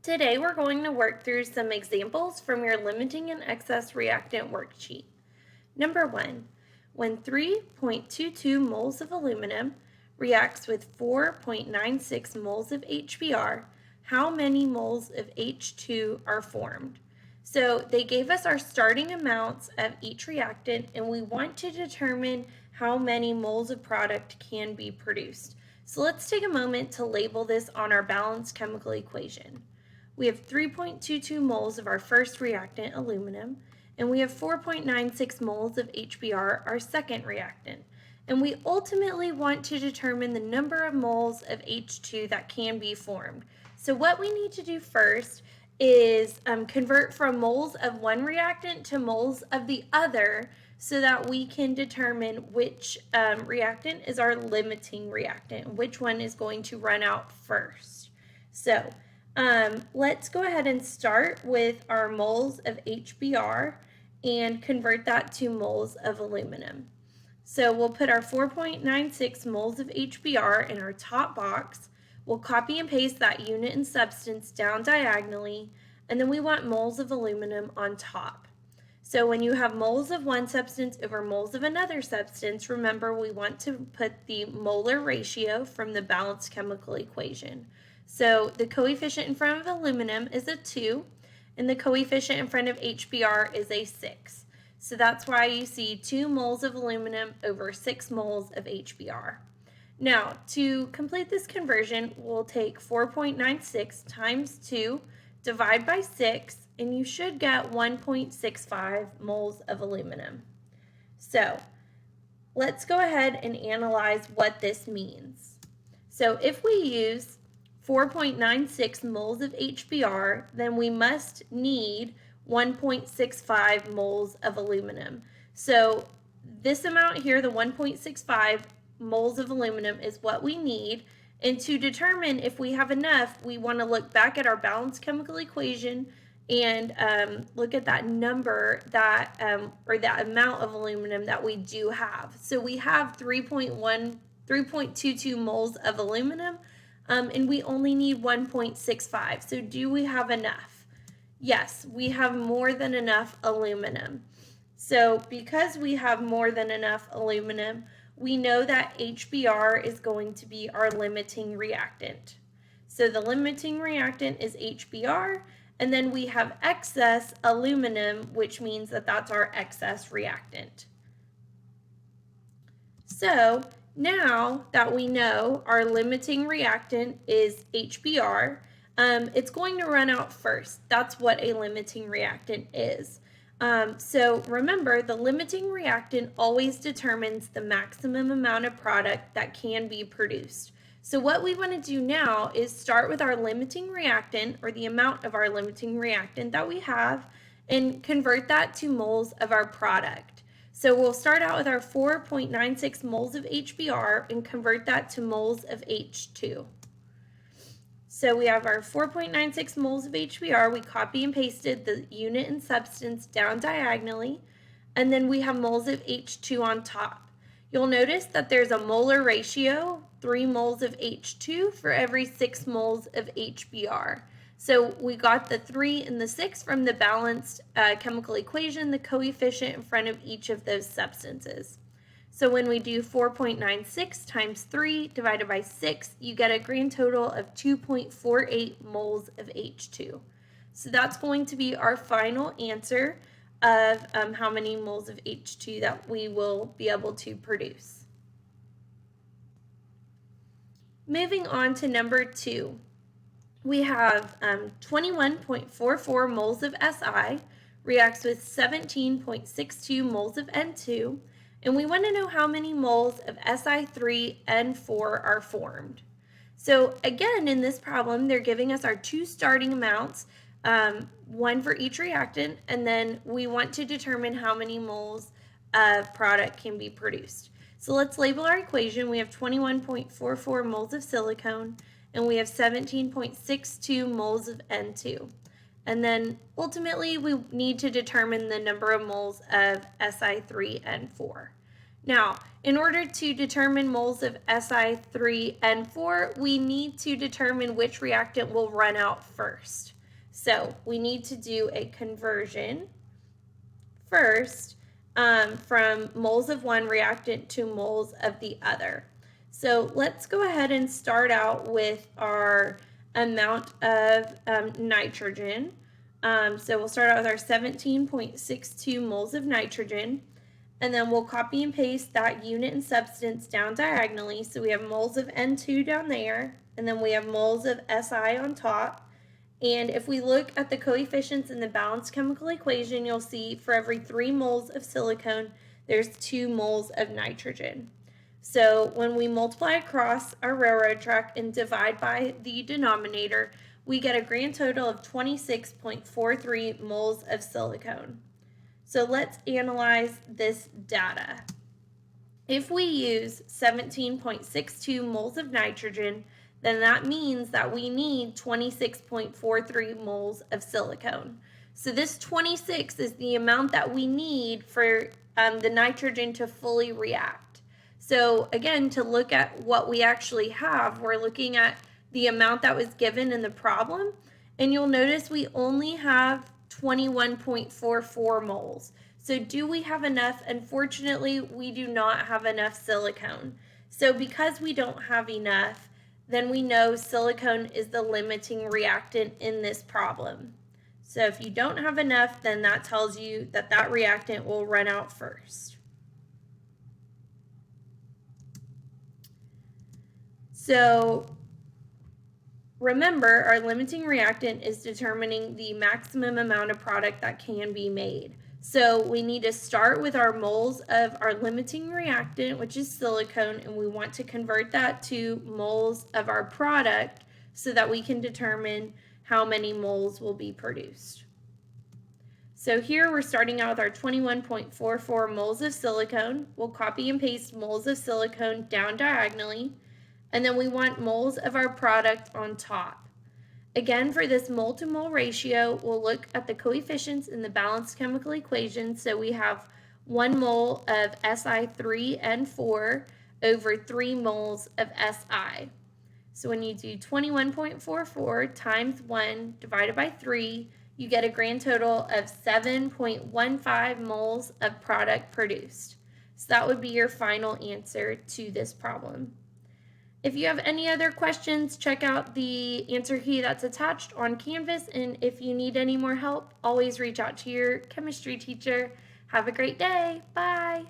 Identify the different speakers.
Speaker 1: Today we're going to work through some examples from your limiting and excess reactant worksheet. Number 1, when 3.22 moles of aluminum reacts with 4.96 moles of HBr, how many moles of H2 are formed? So they gave us our starting amounts of each reactant and we want to determine how many moles of product can be produced. So let's take a moment to label this on our balanced chemical equation. We have 3.22 moles of our first reactant, aluminum, and we have 4.96 moles of HBr, our second reactant. And we ultimately want to determine the number of moles of H2 that can be formed. So what we need to do first is convert from moles of one reactant to moles of the other so that we can determine which reactant is our limiting reactant, which one is going to run out first. So let's go ahead and start with our moles of HBr and convert that to moles of aluminum. So we'll put our 4.96 moles of HBr in our top box. We'll copy and paste that unit and substance down diagonally, and then we want moles of aluminum on top. So when you have moles of one substance over moles of another substance, remember we want to put the molar ratio from the balanced chemical equation. So the coefficient in front of aluminum is a 2, and the coefficient in front of HBr is a 6. So that's why you see 2 moles of aluminum over 6 moles of HBr. Now, to complete this conversion, we'll take 4.96 times 2, divide by 6, and you should get 1.65 moles of aluminum. So let's go ahead and analyze what this means. So if we use 4.96 moles of HBr, then we must need 1.65 moles of aluminum. So this amount here, the 1.65 moles of aluminum, is what we need. And to determine if we have enough, we want to look back at our balanced chemical equation and look at that number or that amount of aluminum that we do have. So we have 3.22 moles of aluminum, and we only need 1.65. So do we have enough? Yes, we have more than enough aluminum. So because we have more than enough aluminum, we know that HBr is going to be our limiting reactant. So the limiting reactant is HBr, and then we have excess aluminum, which means that that's our excess reactant. So now that we know our limiting reactant is HBr, it's going to run out first. That's what a limiting reactant is. So remember, the limiting reactant always determines the maximum amount of product that can be produced. So what we want to do now is start with our limiting reactant, or the amount of our limiting reactant that we have, and convert that to moles of our product. So we'll start out with our 4.96 moles of HBr and convert that to moles of H2. So we have our 4.96 moles of HBr. We copy and pasted the unit and substance down diagonally, and then we have moles of H2 on top. You'll notice that there's a molar ratio, 3 moles of H2 for every 6 moles of HBr. So we got the 3 and the 6 from the balanced chemical equation, the coefficient in front of each of those substances. So when we do 4.96 times 3 divided by 6, you get a grand total of 2.48 moles of H2. So that's going to be our final answer of how many moles of H2 that we will be able to produce. Moving on to number 2, we have 21.44 moles of Si reacts with 17.62 moles of N2, and we want to know how many moles of Si3N4 are formed. So again, in this problem, they're giving us our 2 starting amounts, one for each reactant, and then we want to determine how many moles of product can be produced. So let's label our equation. We have 21.44 moles of silicone, and we have 17.62 moles of N2. And then ultimately we need to determine the number of moles of Si3N4. Now, in order to determine moles of Si3N4, we need to determine which reactant will run out first. So we need to do a conversion first from moles of one reactant to moles of the other. So let's go ahead and start out with our amount of nitrogen. So we'll start out with our 17.62 moles of nitrogen, and then we'll copy and paste that unit and substance down diagonally. So we have moles of N2 down there, and then we have moles of Si on top. And if we look at the coefficients in the balanced chemical equation, you'll see for every 3 moles of silicone, there's 2 moles of nitrogen. So when we multiply across our railroad track and divide by the denominator, we get a grand total of 26.43 moles of silicone. So let's analyze this data. If we use 17.62 moles of nitrogen, then that means that we need 26.43 moles of silicone. So this 26 is the amount that we need for the nitrogen to fully react. So again, to look at what we actually have, we're looking at the amount that was given in the problem, and you'll notice we only have 21.44 moles. So do we have enough? Unfortunately, we do not have enough silicone. So because we don't have enough, then we know silicone is the limiting reactant in this problem. So if you don't have enough, then that tells you that that reactant will run out first. So remember, our limiting reactant is determining the maximum amount of product that can be made. So we need to start with our moles of our limiting reactant, which is silicone, and we want to convert that to moles of our product so that we can determine how many moles will be produced. So here we're starting out with our 21.44 moles of silicone. We'll copy and paste moles of silicone down diagonally, and then we want moles of our product on top. Again, for this mole to mole ratio, we'll look at the coefficients in the balanced chemical equation. So we have 1 mole of Si3N4 over 3 moles of Si. So when you do 21.44 times 1 divided by 3, you get a grand total of 7.15 moles of product produced. So that would be your final answer to this problem. If you have any other questions, check out the answer key that's attached on Canvas, and if you need any more help, always reach out to your chemistry teacher. Have a great day. Bye.